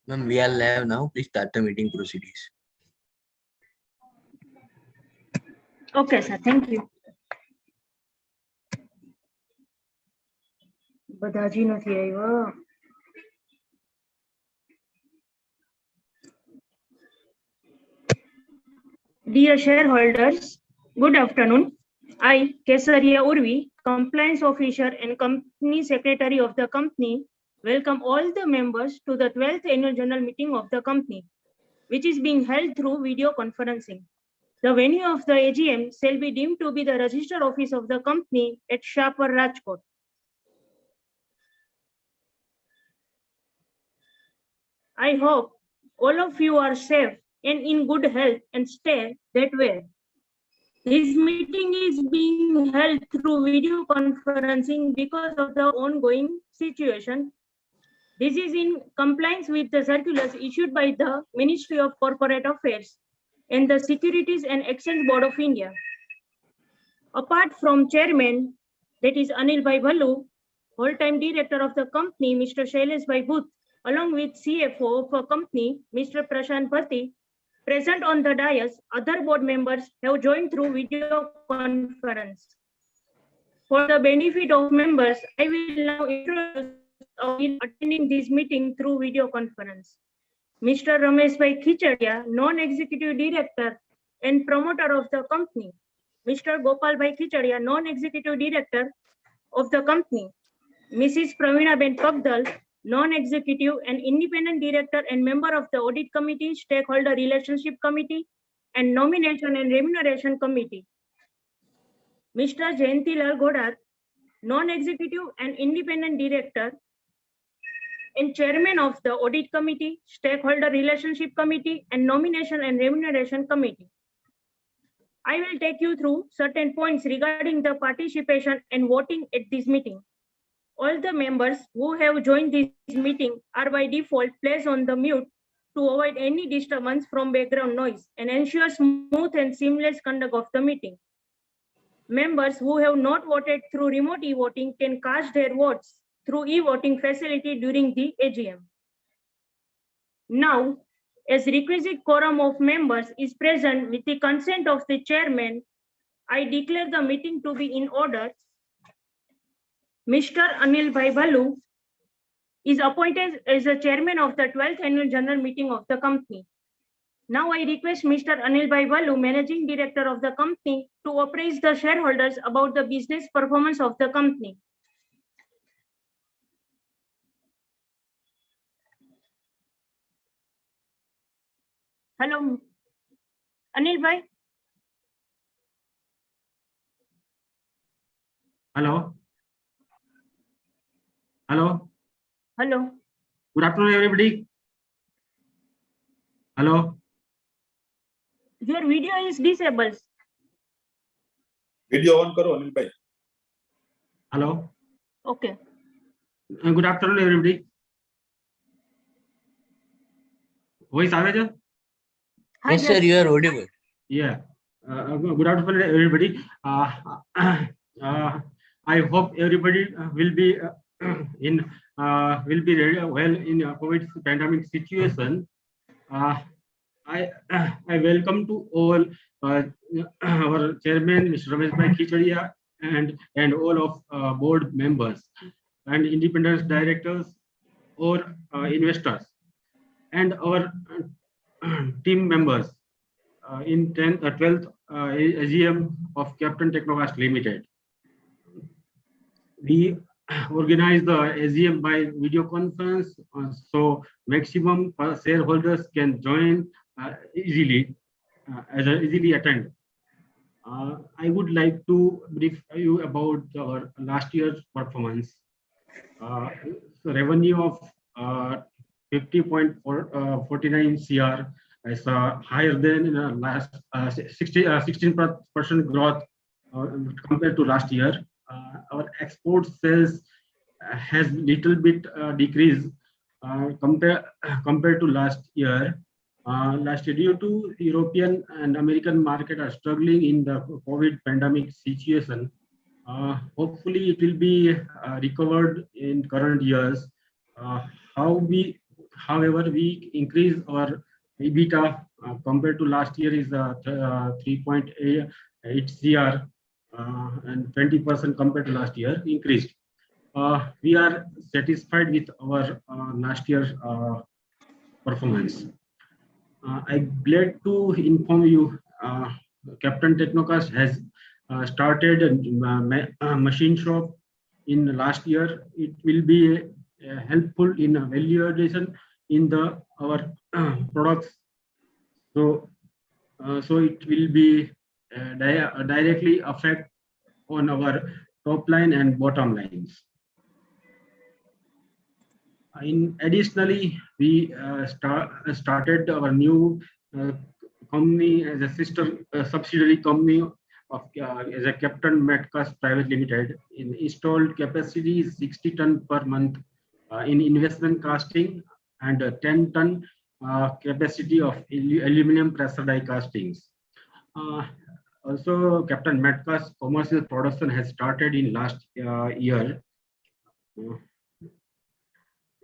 Ma'am, we are live now. Please start the meeting proceedings. Okay, sir. Thank you. બધાજી નથી આવ્યો. Dear shareholders, good afternoon. I, Kesaria Urvi, Compliance Officer and Company Secretary of the company, welcome all the members to the 12th Annual General Meeting of the company, which is being held through video conferencing. The venue of the AGM shall be deemed to be the registered office of the company at Shapar, Rajkot. I hope all of you are safe and in good health and stay that way. This meeting is being held through video conferencing because of the ongoing situation. This is in compliance with the circulars issued by the Ministry of Corporate Affairs and the Securities and Exchange Board of India. Apart from Chairman, that is Anil Bhai Bhallu, whole-time Director of the company, Mr. Shailesh Bhai Bhuth, along with CFO of a company, Mr. Prashant Bhatti, present on the dais, other board members have joined through video conference. For the benefit of members, I will now introduce attending this meeting through video conference. Mr. Ramesh Bhai Khichadia, non-executive director and promoter of the company. Mr. Gopal Bhai Khichadia, non-executive director of the company. Mrs. Praveena Ben Pagdal, non-executive and independent director and member of the Audit Committee, Stakeholder Relationship Committee, and Nomination and Remuneration Committee. Mr. Jayantilal Godar, non-executive and independent director and chairman of the Audit Committee, Stakeholder Relationship Committee, and Nomination and Remuneration Committee. I will take you through certain points regarding the participation and voting at this meeting. All the members who have joined this meeting are by default placed on the mute to avoid any disturbance from background noise and ensure smooth and seamless conduct of the meeting. Members who have not voted through remote e-voting can cast their votes through e-voting facility during the AGM. Now, as requisite quorum of members is present with the consent of the chairman, I declare the meeting to be in order. Mr. Anil Bhai Bhallu is appointed as the chairman of the 12th Annual General Meeting of the company. Now I request Mr. Anil Bhai Bhallu, Managing Director of the company, to apprise the shareholders about the business performance of the company. Hello, Anil Bhai. Hello. Hello. Hello. Good afternoon, everybody. Hello. Your video is disabled. Video on karo Anil bhai. Hello. Okay. Good afternoon, everybody. Voice આવે છે? Yes, sir, you are audible. Yeah. Good afternoon, everybody. I hope everybody will be ready well in COVID pandemic situation. I welcome to all our chairman, Mr. Ramesh Bhai Khichadia, and all of board members and independent directors or investors and our team members in 12th AGM of Captain Technocast Limited. We organize the AGM by video conference, so maximum shareholders can join easily attend. I would like to brief you about our last year's performance. So revenue of 50.49 CR is higher than last 16% growth compared to last year. Our export sales has little bit decreased compared to last year. Due to European and American market are struggling in the COVID pandemic situation. Hopefully it will be recovered in current years. However, we increase our EBITDA compared to last year is 3.8 CR and 20% compared to last year increased. We are satisfied with our last year's performance. I'm glad to inform you, Captain Technocast has started a machine shop in last year. It will be helpful in value addition in our products. So it will be directly affect on our top line and bottom lines. Additionally, we started our new company as a sister subsidiary company of as a Captain Metcalf Private Limited. In installed capacity is 60 ton per month in investment casting and 10 ton capacity of aluminum pressure die castings. Also, Captain Metcalf's commercial production has started in last year.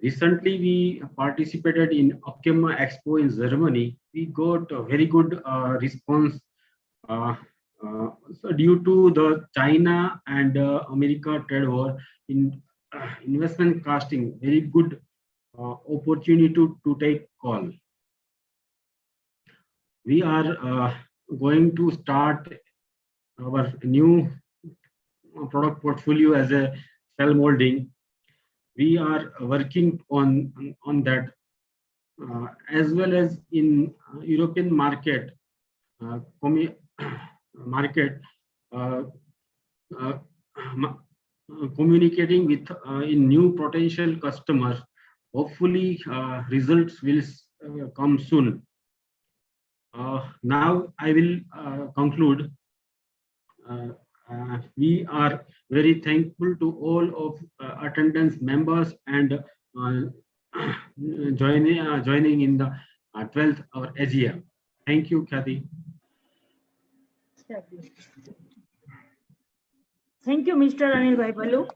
Recently, we participated in ACHEMA Expo in Germany. We got a very good response. So due to the China and America trade war in investment casting, very good opportunity to take call. We are going to start our new product portfolio as a cell molding. We are working on that as well as in European market communicating with in new potential customers. Hopefully results will come soon. Now I will conclude. We are very thankful to all of attendance members and joining in the 12th our AGM. Thank you, Kathy. Thank you, Mr. Anil Bhai Balu.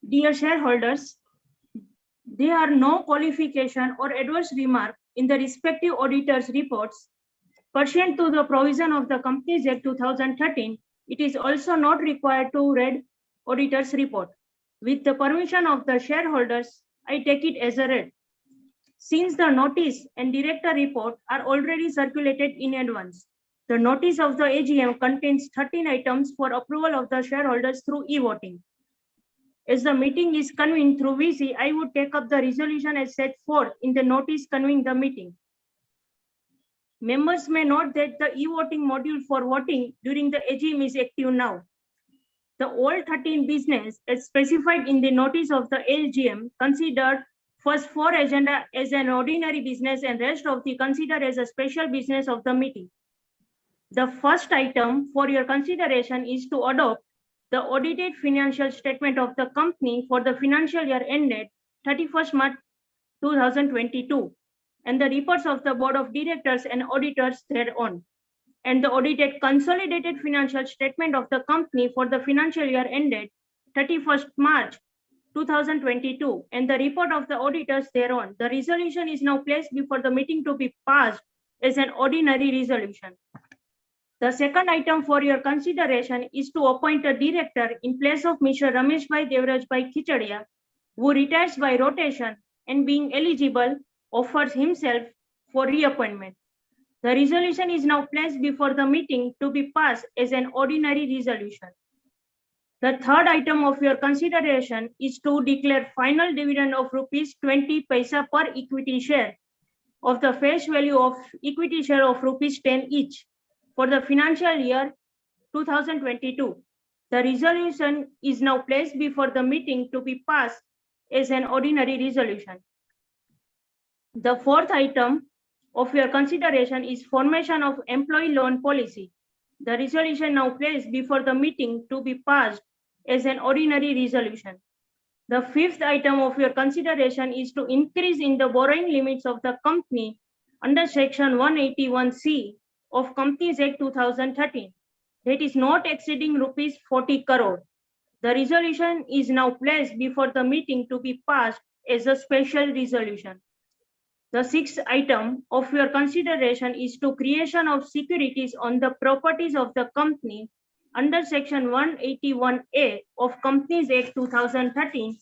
Dear shareholders, there are no qualification or adverse remark in the respective auditors' reports. Pursuant to the provision of the Companies Act 2013, it is also not required to read auditor's report. With the permission of the shareholders, I take it as a read. Since the notice and director report are already circulated in advance, the notice of the AGM contains 13 items for approval of the shareholders through e-voting. As the meeting is convened through VC, I would take up the resolution as set forth in the notice convening the meeting. Members may note that the e-voting module for voting during the AGM is active now. The all 13 business as specified in the notice of the AGM considered first 4 agenda as an ordinary business and rest of the considered as a special business of the meeting. The first item for your consideration is to adopt the audited financial statement of the company for the financial year ended 31st March 2022 and the reports of the board of directors and auditors thereon, and the audited consolidated financial statement of the company for the financial year ended 31st March 2022 and the report of the auditors thereon. The resolution is now placed before the meeting to be passed as an ordinary resolution. The second item for your consideration is to appoint a director in place of Mr. Rameshbhai Devrajbhai Khichadiya, who retires by rotation and being eligible offers himself for reappointment. The resolution is now placed before the meeting to be passed as an ordinary resolution. The third item of your consideration is to declare final dividend of rupees 20 paisa per equity share of the face value of equity share of rupees 10 each for the financial year 2022. The resolution is now placed before the meeting to be passed as an ordinary resolution. The fourth item of your consideration is formation of employee loan policy. The resolution now placed before the meeting to be passed as an ordinary resolution. The fifth item of your consideration is to increase in the borrowing limits of the company under section 181C of Companies Act 2013, that is not exceeding rupees 40 crore. The resolution is now placed before the meeting to be passed as a special resolution. The sixth item of your consideration is to creation of securities on the properties of the company under section 181A of Companies Act 2013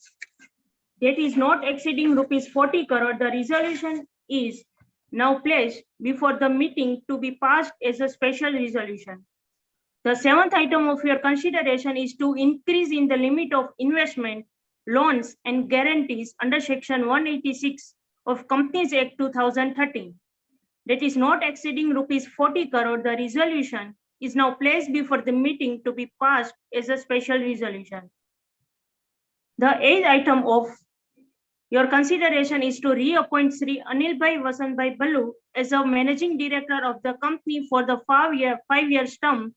that is not exceeding rupees 40 crore. The resolution is now placed before the meeting to be passed as a special resolution. The seventh item of your consideration is to increase in the limit of investment, loans and guarantees under section 186 of Companies Act 2013 that is not exceeding rupees 40 crore. The resolution is now placed before the meeting to be passed as a special resolution. The eighth item of your consideration is to reappoint Sri Anilbhai Vasantbhai Balu as a managing director of the company for the 5-year term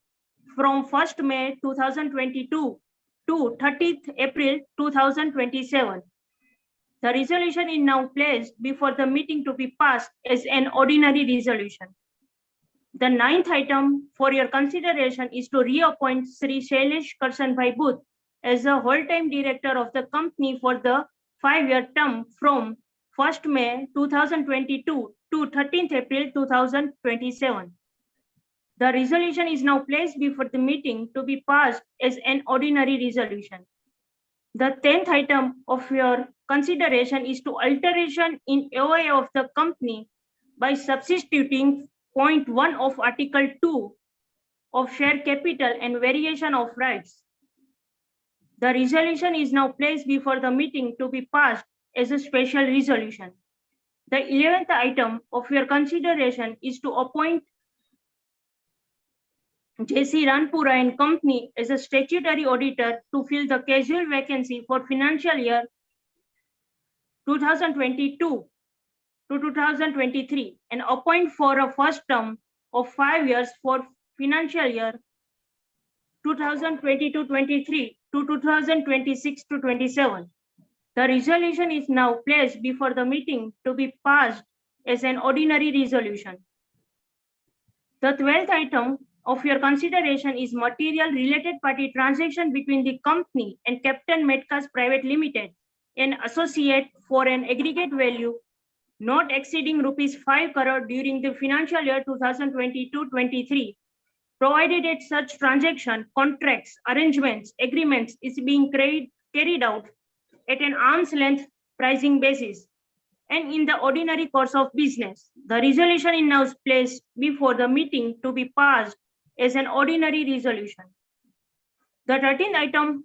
from 1st May 2022 to 30th April 2027. The resolution is now placed before the meeting to be passed as an ordinary resolution. The ninth item for your consideration is to reappoint Sri Shailesh Karshanbhai Booth as a whole-time director of the company for the 5-year term from 1st May 2022 to 13th April 2027. The resolution is now placed before the meeting to be passed as an ordinary resolution. The 10th item of your consideration is to alteration in AOA of the company by substituting point 1 of Article 2 of share capital and variation of rights. The resolution is now placed before the meeting to be passed as a special resolution. The 11th item of your consideration is to appoint J.C. Ranpura and Company as a statutory auditor to fill the casual vacancy for financial year 2022 to 2023 and appoint for a first term of 5 years for financial year 2022-23 to 2026-27. The resolution is now placed before the meeting to be passed as an ordinary resolution. The 12th item of your consideration is material related party transaction between the company and Captain Medcast Private Limited, an associate for an aggregate value not exceeding rupees 5 crore during the financial year 2022-23, provided that such transaction, contracts, arrangements, agreements is being carried out at an arm's length pricing basis and in the ordinary course of business. The resolution is now placed before the meeting to be passed as an ordinary resolution. The 13th item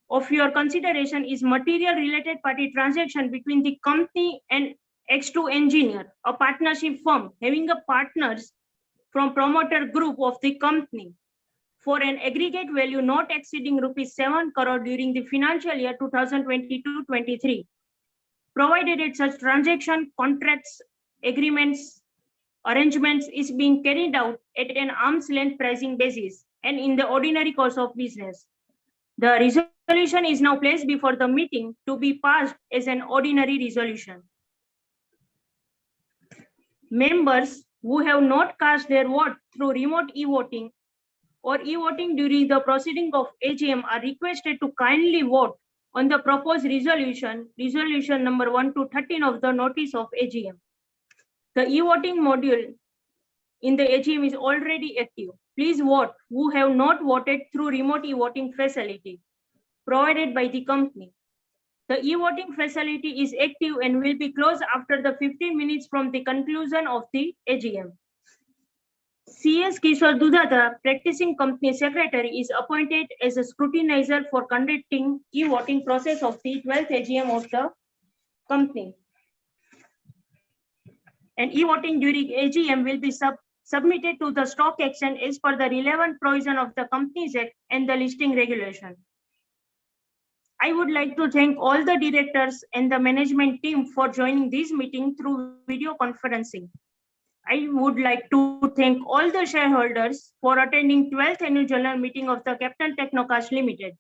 of your consideration is material related party transaction between the company and X2 Engineer, a partnership firm having a partners from promoter group of the company for an aggregate value not exceeding rupees 7 crore during the financial year 2022-23, provided that such transaction, contracts, agreements, arrangements is being carried out at an arm's length pricing basis and in the ordinary course of business. The resolution is now placed before the meeting to be passed as an ordinary resolution. Members who have not cast their vote through remote e-voting or e-voting during the proceeding of AGM are requested to kindly vote on the proposed resolution number 1 to 13 of the notice of AGM. The e-voting module in the AGM is already active. Please vote who have not voted through remote e-voting facility provided by the company. The e-voting facility is active and will be closed after the 15 minutes from the conclusion of the AGM. C.S. Kishore Dudhata, practicing company secretary, is appointed as a scrutinizer for conducting e-voting process of the 12th AGM of the company. And e-voting during AGM will be submitted to the stock exchange as per the relevant provision of the Companies Act and the listing regulation. I would like to thank all the directors and the management team for joining this meeting through video conferencing. I would like to thank all the shareholders for attending 12th annual general meeting of the Captain Technocast Limited.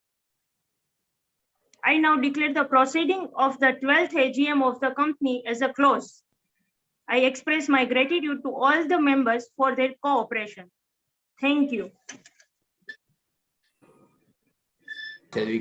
I now declare the proceeding of the 12th AGM of the company as a close. I express my gratitude to all the members for their cooperation. Thank you. Shall we